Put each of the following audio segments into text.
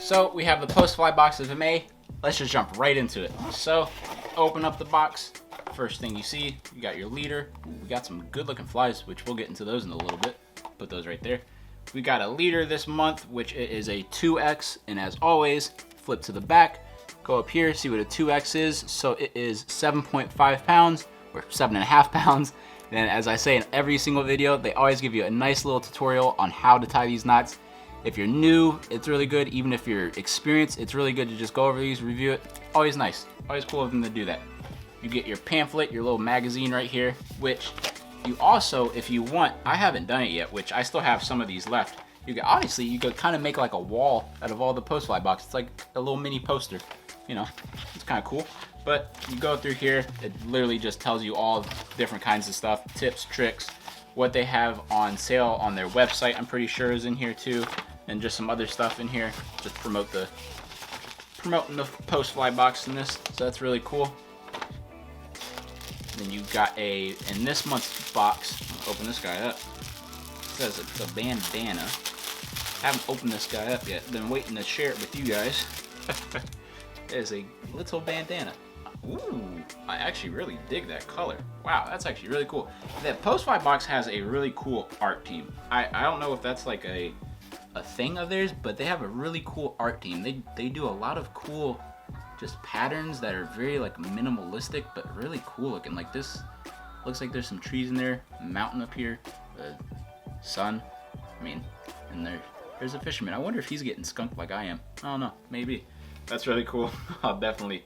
So we have the PostFly boxes of May. Let's just jump right into it. So open up the box. First thing you see, you got your leader. We got some good looking flies, which we'll get into those in a little bit. Put those right there. We got a leader this month, which is a 2X, and as always, flip to the back, go up here, see what a 2X is. So it is 7.5 pounds, or 7.5 pounds. And as I say in every single video, they always give you a nice little tutorial on how to tie these knots. If you're new, it's really good. Even if you're experienced, it's really good to just go over these, review it. Always nice, always cool of them to do that. You get your pamphlet, your little magazine right here, which you also, if you want, I haven't done it yet, which I still have some of these left. You could, honestly, you could kind of make like a wall out of all the PostFly boxes. It's like a little mini poster, you know, it's kind of cool. But you go through here, it literally just tells you all different kinds of stuff, tips, tricks, what they have on sale on their website, I'm pretty sure is in here too, and just some other stuff in here, just promoting the PostFly box in this, so that's really cool. Then you got in this month's box, open this guy up, it says it's a bandana. Haven't opened this guy up yet, been waiting to share it with you guys. There's a little bandana. Ooh, I actually really dig that color. Wow, that's actually really cool. The PostFly box has a really cool art team. I don't know if that's like a thing of theirs, but they have a really cool art team. They do a lot of cool just patterns that are very like minimalistic, but really cool looking. Like this, looks like there's some trees in there, a mountain up here, sun. I mean, and there's a fisherman. I wonder if he's getting skunked like I am. I don't know, maybe. That's really cool. I'll definitely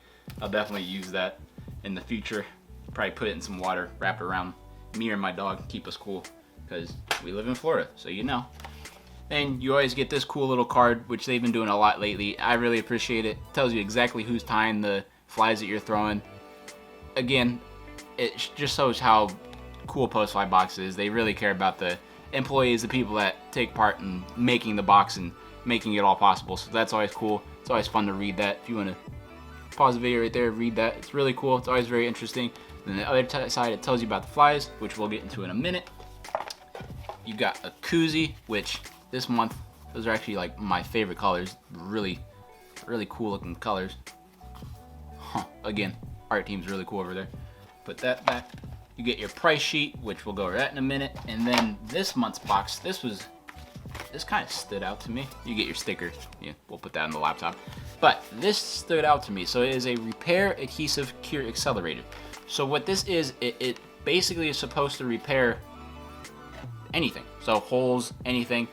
use that in the future. Probably put it in some water, wrap it around me or my dog, keep us cool, because we live in Florida, so you know. And you always get this cool little card, which they've been doing a lot lately. I really appreciate it. It tells you exactly who's tying the flies that you're throwing. Again, it just shows how cool PostFly Box is. They really care about the employees, the people that take part in making the box and making it all possible. So that's always cool. It's always fun to read that. If you want to pause the video right there, read that. It's really cool. It's always very interesting. Then the other side, it tells you about the flies, which we'll get into in a minute. You got a koozie, which this month, those are actually like my favorite colors. Really, really cool looking colors. Again, art team's really cool over there. Put that back. You get your price sheet, which we'll go over that in a minute. And then this month's box, this kind of stood out to me. You get your sticker. Yeah, we'll put that on the laptop. But this stood out to me. So it is a repair adhesive cure accelerator. So what this is, it basically is supposed to repair anything. So holes, anything.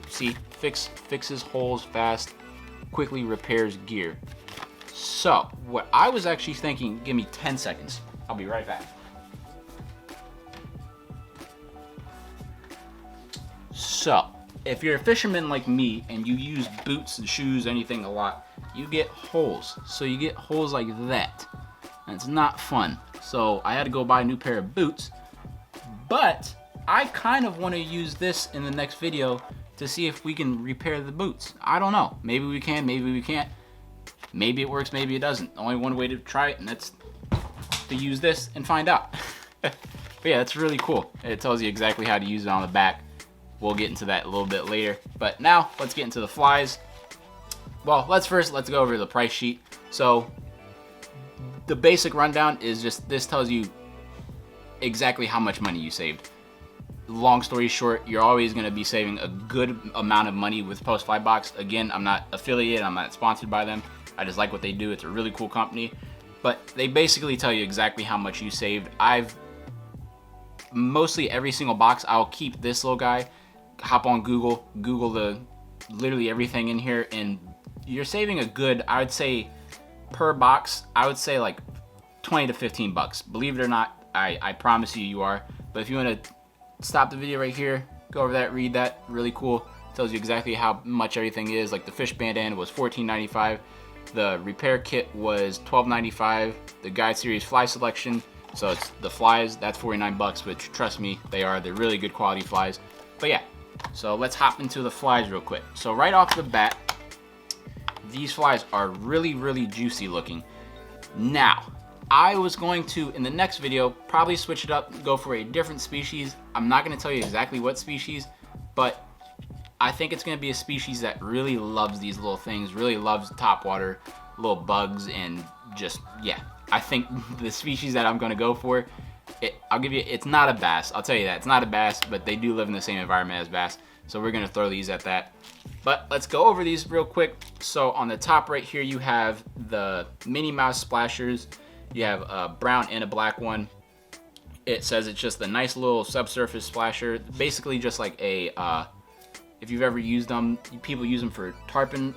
See, fixes holes fast, quickly repairs gear. So what I was actually thinking, give me 10 seconds. I'll be right back. So if you're a fisherman like me and you use boots and shoes, anything a lot, you get holes. So you get holes like that, and it's not fun. So I had to go buy a new pair of boots, but I kind of want to use this in the next video to see if we can repair the boots. I don't know. Maybe we can, maybe we can't. Maybe it works, maybe it doesn't. Only one way to try it, and that's to use this and find out. But yeah, it's really cool. It tells you exactly how to use it on the back. We'll get into that a little bit later. But now, let's get into the flies. Well, let's go over the price sheet. So, the basic rundown is just, this tells you exactly how much money you saved. Long story short, you're always going to be saving a good amount of money with PostFly Box. Again, I'm not affiliated, I'm not sponsored by them. I just like what they do. It's a really cool company. But they basically tell you exactly how much you saved. Mostly every single box, I'll keep this little guy, hop on Google literally everything in here, and you're saving a good, I would say, per box, I would say like 20 to 15 bucks. Believe it or not, I promise you are. But if you want to stop the video right here, go over that, read that, really cool. It tells you exactly how much everything is. Like the fish bandana was $14.95, the repair kit was $12.95, the guide series fly selection, so it's the flies, that's 49 bucks, which trust me, they're really good quality flies. But yeah, so let's hop into the flies real quick. So right off the bat, these flies are really, really juicy looking. Now, I was going to, in the next video, probably switch it up, go for a different species. I'm not going to tell you exactly what species, but I think it's going to be a species that really loves these little things, really loves topwater, little bugs, and just, yeah. I think the species that I'm going to go for, it's not a bass. I'll tell you that. It's not a bass, but they do live in the same environment as bass. So we're going to throw these at that. But let's go over these real quick. So on the top right here, you have the Minnie Mouse splashers. You have a brown and a black one. It says it's just a nice little subsurface splasher. Basically just like a, if you've ever used them, people use them for tarpon,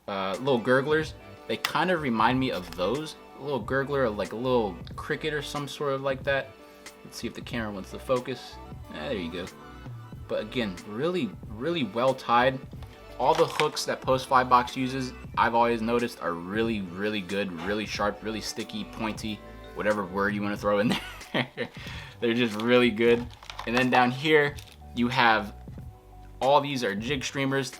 little gurglers. They kind of remind me of those. A little gurgler, like a little cricket or some sort of like that. Let's see if the camera wants to focus. There you go. But again, really, really well tied. All the hooks that PostFly Box uses, I've always noticed, are really, really good, really sharp, really sticky, pointy, whatever word you want to throw in there. They're just really good. And then down here, you have, all these are jig streamers.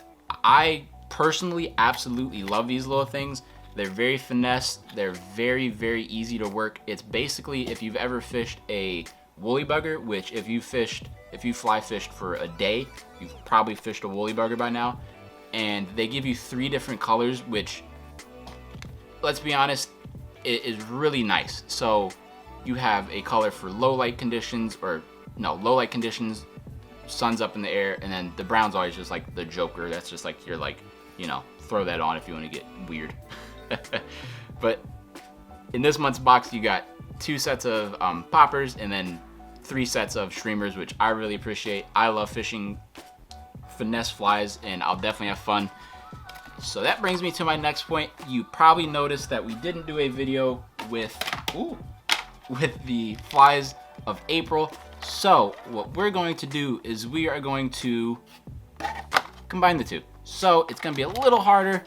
I personally absolutely love these little things. They're very finesse. They're very, very easy to work. It's basically, if you've ever fished a woolly bugger, which if you fly fished for a day, you've probably fished a woolly bugger by now. And they give you 3 different colors, which, let's be honest, it is really nice. So you have a color for low light conditions, low light conditions, sun's up in the air, and then the brown's always just like the Joker. That's just like, you're like, you know, throw that on if you want to get weird. But in this month's box, you got 2 sets of poppers and then 3 sets of streamers, which I really appreciate. I love fishing finesse flies, and I'll definitely have fun. So that brings me to my next point. You probably noticed that we didn't do a video with the flies of April. So what we're going to do is we are going to combine the two. So it's going to be a little harder.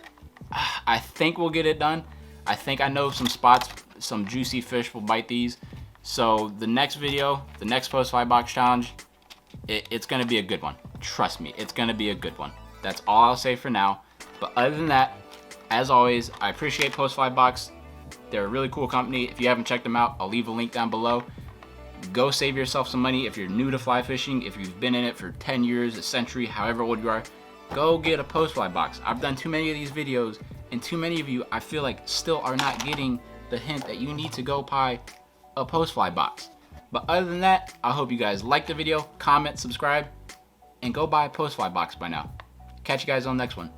I think we'll get it done. I think I know some spots, some juicy fish will bite these. So the next video, the next PostFly Box challenge, it's going to be a good one. Trust me, it's going to be a good one. That's all I'll say for now. But other than that, as always, I appreciate PostFly Box. They're a really cool company. If you haven't checked them out, I'll leave a link down below. Go save yourself some money if you're new to fly fishing. If you've been in it for 10 years, a century, however old you are, go get a PostFly Box. I've done too many of these videos, and too many of you, I feel like, still are not getting the hint that you need to go buy a PostFly Box. But other than that, I hope you guys liked the video, comment, subscribe, and go buy a PostFly Box by now. Catch you guys on the next one.